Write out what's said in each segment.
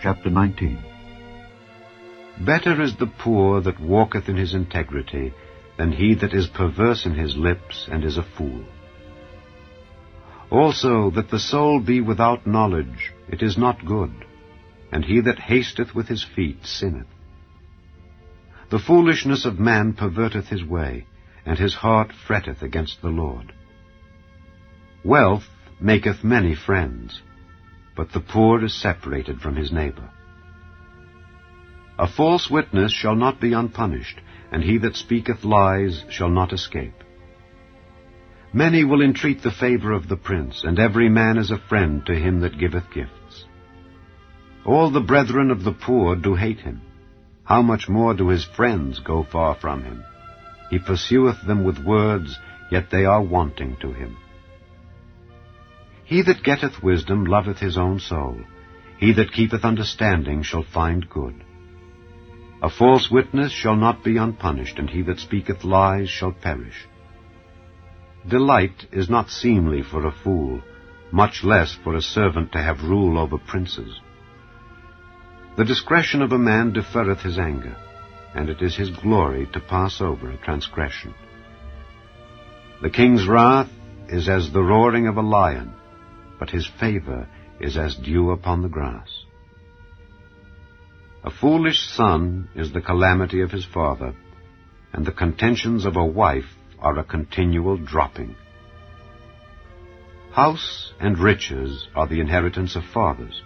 Chapter 19. Better is the poor that walketh in his integrity than he that is perverse in his lips and is a fool. Also that the soul be without knowledge, it is not good, and he that hasteth with his feet sinneth. The foolishness of man perverteth his way, and his heart fretteth against the Lord. Wealth maketh many friends, but the poor is separated from his neighbor. A false witness shall not be unpunished, and he that speaketh lies shall not escape. Many will entreat the favor of the prince, and every man is a friend to him that giveth gifts. All the brethren of the poor do hate him. How much more do his friends go far from him? He pursueth them with words, yet they are wanting to him. He that getteth wisdom loveth his own soul. He that keepeth understanding shall find good. A false witness shall not be unpunished, and he that speaketh lies shall perish. Delight is not seemly for a fool, much less for a servant to have rule over princes. The discretion of a man deferreth his anger, and it is his glory to pass over a transgression. The king's wrath is as the roaring of a lion, but his favor is as dew upon the grass. A foolish son is the calamity of his father, and the contentions of a wife are a continual dropping. House and riches are the inheritance of fathers,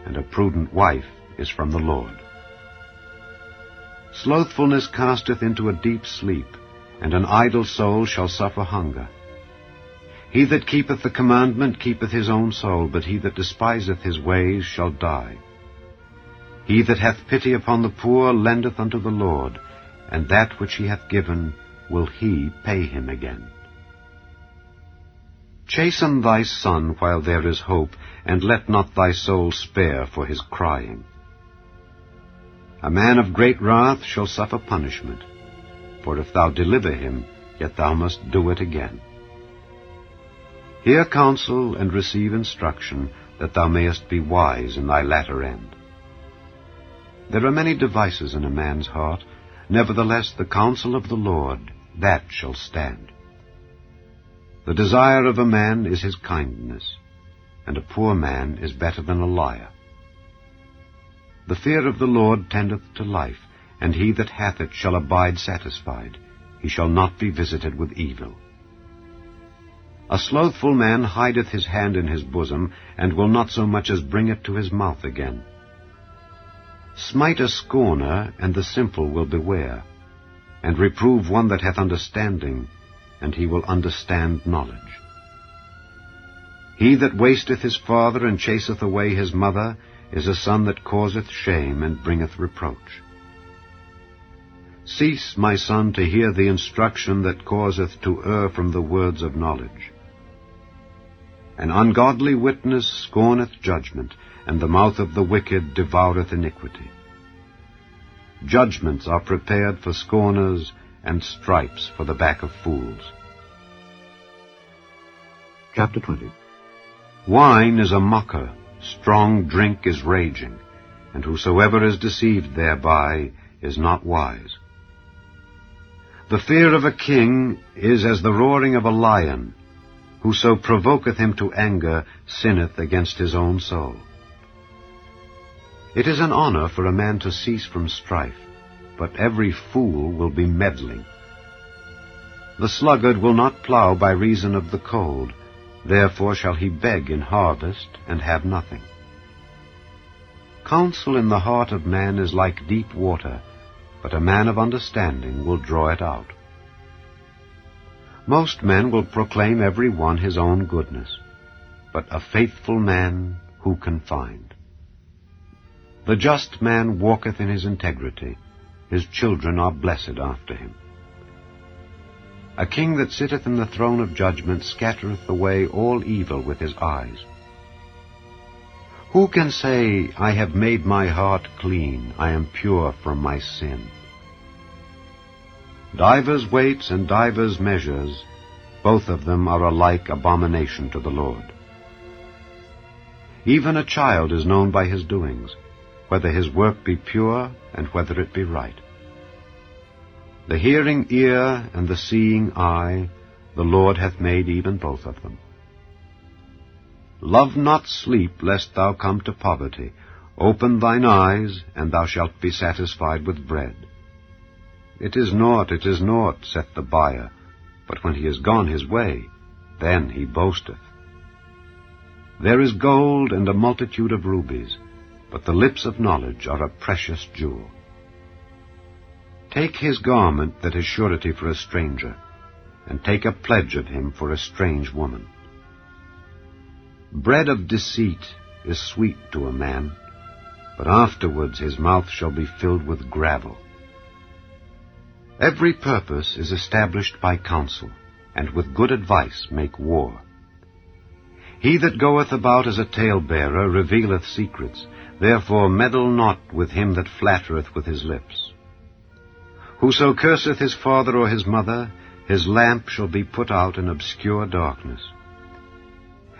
and a prudent wife is from the Lord. Slothfulness casteth into a deep sleep, and an idle soul shall suffer hunger. He that keepeth the commandment keepeth his own soul, but he that despiseth his ways shall die. He that hath pity upon the poor lendeth unto the Lord, and that which he hath given will he pay him again. Chasten thy son while there is hope, and let not thy soul spare for his crying. A man of great wrath shall suffer punishment, for if thou deliver him, yet thou must do it again. Hear counsel and receive instruction, that thou mayest be wise in thy latter end. There are many devices in a man's heart, nevertheless the counsel of the Lord, that shall stand. The desire of a man is his kindness, and a poor man is better than a liar. The fear of the Lord tendeth to life, and he that hath it shall abide satisfied. He shall not be visited with evil. A slothful man hideth his hand in his bosom, and will not so much as bring it to his mouth again. Smite a scorner, and the simple will beware, and reprove one that hath understanding, and he will understand knowledge. He that wasteth his father and chaseth away his mother is a son that causeth shame and bringeth reproach. Cease, my son, to hear the instruction that causeth to err from the words of knowledge. An ungodly witness scorneth judgment, and the mouth of the wicked devoureth iniquity. Judgments are prepared for scorners, and stripes for the back of fools. Chapter 20. Wine is a mocker, strong drink is raging, and whosoever is deceived thereby is not wise. The fear of a king is as the roaring of a lion. Whoso provoketh him to anger sinneth against his own soul. It is an honor for a man to cease from strife, but every fool will be meddling. The sluggard will not plow by reason of the cold, therefore shall he beg in harvest and have nothing. Counsel in the heart of man is like deep water, but a man of understanding will draw it out. Most men will proclaim every one his own goodness, but a faithful man who can find? The just man walketh in his integrity, his children are blessed after him. A king that sitteth in the throne of judgment scattereth away all evil with his eyes. Who can say, I have made my heart clean, I am pure from my sin? Divers weights and divers measures, both of them are alike abomination to the Lord. Even a child is known by his doings, whether his work be pure, and whether it be right. The hearing ear and the seeing eye, the Lord hath made even both of them. Love not sleep, lest thou come to poverty. Open thine eyes, and thou shalt be satisfied with bread. It is naught, saith the buyer, but when he is gone his way, then he boasteth. There is gold and a multitude of rubies, but the lips of knowledge are a precious jewel. Take his garment that is surety for a stranger, and take a pledge of him for a strange woman. Bread of deceit is sweet to a man, but afterwards his mouth shall be filled with gravel. Every purpose is established by counsel, and with good advice make war. He that goeth about as a talebearer revealeth secrets, therefore meddle not with him that flattereth with his lips. Whoso curseth his father or his mother, his lamp shall be put out in obscure darkness.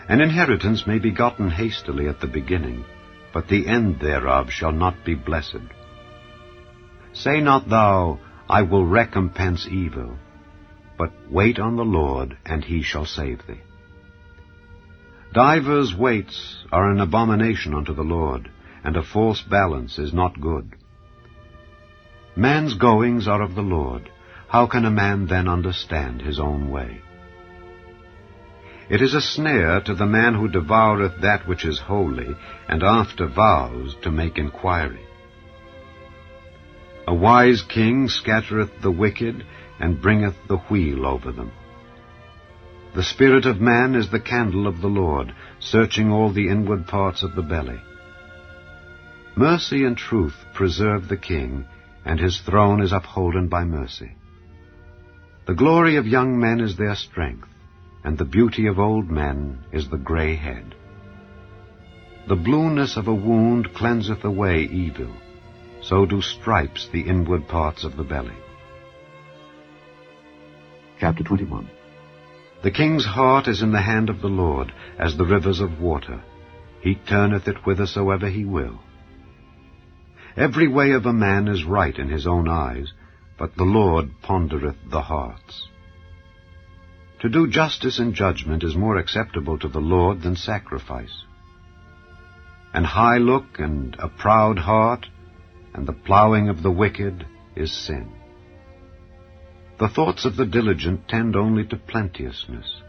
An inheritance may be gotten hastily at the beginning, but the end thereof shall not be blessed. Say not thou, I will recompense evil, but wait on the Lord, and he shall save thee. Divers weights are an abomination unto the Lord, and a false balance is not good. Man's goings are of the Lord. How can a man then understand his own way? It is a snare to the man who devoureth that which is holy, and after vows to make inquiry. A wise king scattereth the wicked, and bringeth the wheel over them. The spirit of man is the candle of the Lord, searching all the inward parts of the belly. Mercy and truth preserve the king, and his throne is upholden by mercy. The glory of young men is their strength, and the beauty of old men is the gray head. The blueness of a wound cleanseth away evil, so do stripes the inward parts of the belly. Chapter 21. The king's heart is in the hand of the Lord, as the rivers of water. He turneth it whithersoever he will. Every way of a man is right in his own eyes, but the Lord pondereth the hearts. To do justice and judgment is more acceptable to the Lord than sacrifice. An high look and a proud heart, and the plowing of the wicked is sin. The thoughts of the diligent tend only to plenteousness,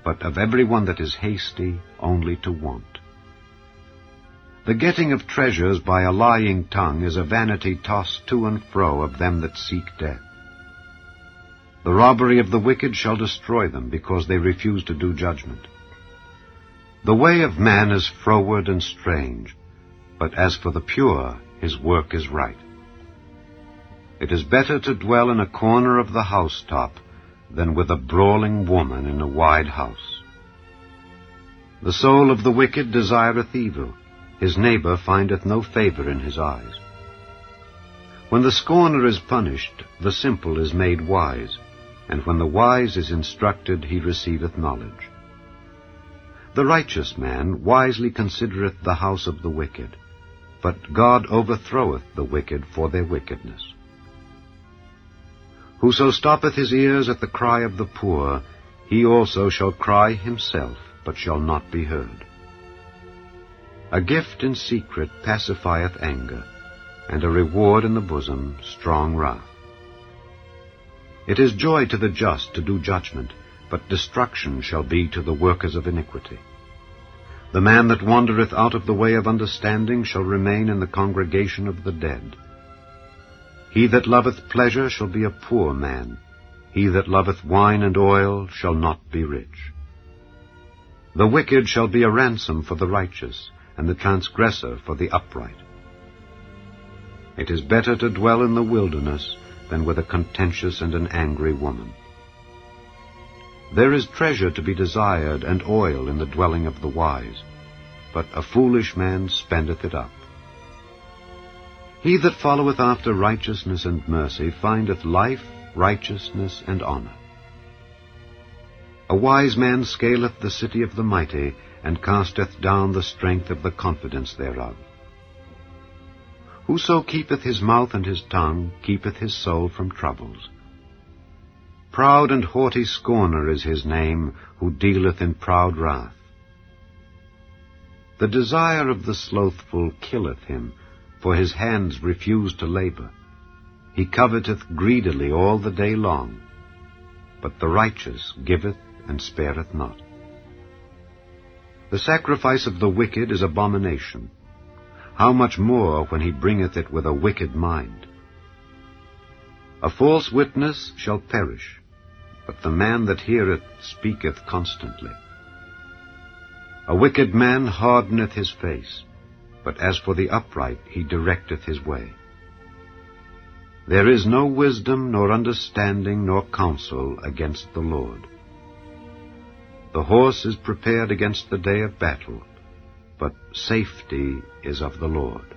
but of every one that is hasty only to want. The getting of treasures by a lying tongue is a vanity tossed to and fro of them that seek death. The robbery of the wicked shall destroy them, because they refuse to do judgment. The way of man is froward and strange, but as for the pure, his work is right. It is better to dwell in a corner of the housetop than with a brawling woman in a wide house. The soul of the wicked desireth evil. His neighbor findeth no favor in his eyes. When the scorner is punished, the simple is made wise, and when the wise is instructed, he receiveth knowledge. The righteous man wisely considereth the house of the wicked, but God overthroweth the wicked for their wickedness. Whoso stoppeth his ears at the cry of the poor, he also shall cry himself, but shall not be heard. A gift in secret pacifieth anger, and a reward in the bosom strong wrath. It is joy to the just to do judgment, but destruction shall be to the workers of iniquity. The man that wandereth out of the way of understanding shall remain in the congregation of the dead. He that loveth pleasure shall be a poor man. He that loveth wine and oil shall not be rich. The wicked shall be a ransom for the righteous, and the transgressor for the upright. It is better to dwell in the wilderness than with a contentious and an angry woman. There is treasure to be desired and oil in the dwelling of the wise, but a foolish man spendeth it up. He that followeth after righteousness and mercy findeth life, righteousness, and honor. A wise man scaleth the city of the mighty, and casteth down the strength of the confidence thereof. Whoso keepeth his mouth and his tongue keepeth his soul from troubles. Proud and haughty scorner is his name, who dealeth in proud wrath. The desire of the slothful killeth him, for his hands refuse to labor. He coveteth greedily all the day long, but the righteous giveth and spareth not. The sacrifice of the wicked is abomination. How much more when he bringeth it with a wicked mind? A false witness shall perish, but the man that heareth speaketh constantly. A wicked man hardeneth his face, but as for the upright he directeth his way. There is no wisdom, nor understanding, nor counsel against the Lord. The horse is prepared against the day of battle, but safety is of the Lord.